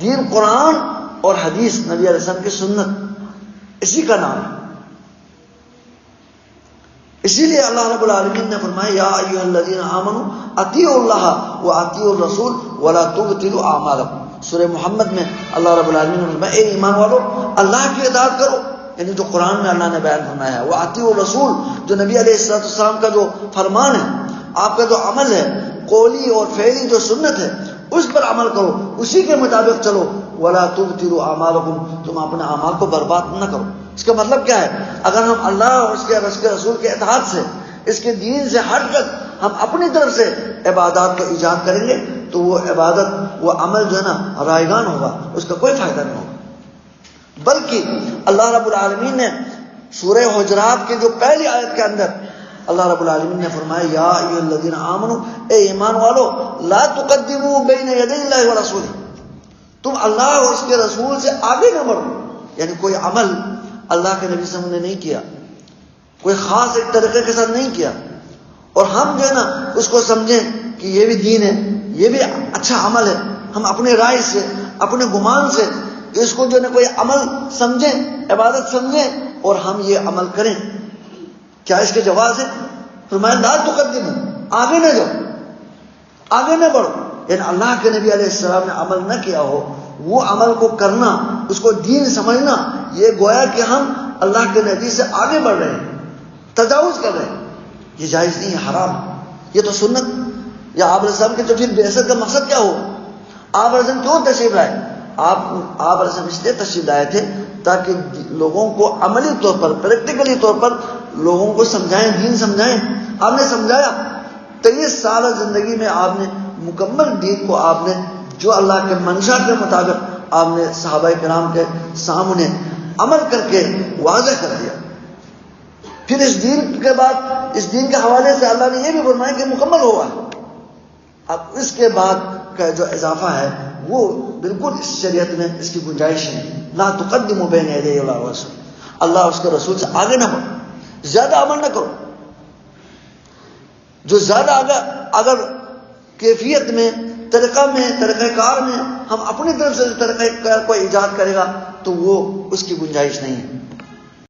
دین قرآن اور حدیث نبی علیہ السلام کی سنت، اسی کا نام ہے۔ اسی لیے اللہ رب العالمین نے فرمایا یا ایھا الذین آمنوا اطیعوا اللہ واطیعوا الرسول ولا تبطلوا اعمالکم۔ سورہ محمد میں اللہ رب العالمین نے فرمایا اے ایمان والو اللہ کی اطاعت کرو، یعنی جو قرآن میں اللہ نے بیان فرمایا ہے، واطیعوا الرسول جو نبی علیہ السلام کا جو فرمان ہے، آپ کا جو عمل ہے قولی اور فعلی جو سنت ہے اس پر عمل کرو، اسی کے مطابق چلو، ولا تبطلوا اعمالکم، تم اپنے اعمال کو برباد نہ کرو۔ اس کا مطلب کیا ہے؟ اگر ہم اللہ اور اس کے رسول کے اطاعت سے، اس کے دین سے ہٹ کر ہم اپنی طرف سے عبادات کو ایجاد کریں گے تو وہ عبادت، وہ عمل جو ہے نا رائگان ہوگا، اس کا کوئی فائدہ نہیں ہوگا۔ بلکہ اللہ رب العالمین نے سورہ حجرات کے جو پہلی آیت کے اندر اللہ رب العالمین نے فرمایا یا ایھا الذین آمنوا، اے ایمان والو لا تقدموا بین یدی اللہ ورسولہ، تم اللہ اور اس کے رسول سے آگے نہ بڑھو۔ یعنی کوئی عمل اللہ کے نبی صلی اللہ علیہ وسلم نے نہیں کیا، کوئی خاص ایک طریقے کے ساتھ نہیں کیا، اور ہم جو ہے نا اس کو سمجھیں کہ یہ بھی دین ہے، یہ بھی اچھا عمل ہے، ہم اپنے رائے سے، اپنے گمان سے اس کو جو ہے نا کوئی عمل سمجھیں، عبادت سمجھیں اور ہم یہ عمل کریں، کیا اس کے جواز ہے؟ فرمایا لا تقدموا، آگے نہ جاؤ، آگے نہ بڑھو۔ یعنی اللہ کے نبی علیہ السلام نے عمل نہ کیا ہو، وہ عمل کو کرنا، اس کو دین سمجھنا، یہ گویا کہ ہم اللہ کے نبی سے آگے بڑھ رہے ہیں، تجاوز کر رہے ہیں، یہ جائز نہیں ہے، حرام ہے۔ یہ تو سنت یا آپ علیہ السلام کے تو پھر بعثت کا مقصد کیا ہوا؟ آپ علیہ السلام کیوں تشریف لائے؟ آپ علیہ السلام اس لیے تشریف لائے تھے تاکہ لوگوں کو عملی طور پر، پریکٹیکلی طور پر لوگوں کو سمجھائیں، دین سمجھائیں۔ آپ نے سمجھایا، 23 سال زندگی میں آپ نے مکمل دین کو آپ نے جو اللہ کے منشا کے مطابق آپ نے صحابہ کرام کے سامنے عمل کر کے واضح کر دیا۔ پھر اس دین کے بعد، اس دین کے حوالے سے اللہ نے یہ بھی فرمایا کہ مکمل ہوا۔ اب اس کے بعد کا جو اضافہ ہے وہ بالکل اس شریعت میں اس کی گنجائش نہیں۔ لا تقدموا بین یدی اللہ ورسول، اللہ اور اس کے رسول سے آگے نہ بڑھو، زیادہ عمل نہ کرو۔ جو زیادہ اگر کیفیت میں، طریقہ میں، طریقہ کار میں ہم اپنی طرف سے طریقہ کار کو ایجاد کرے گا تو وہ اس کی گنجائش نہیں ہے۔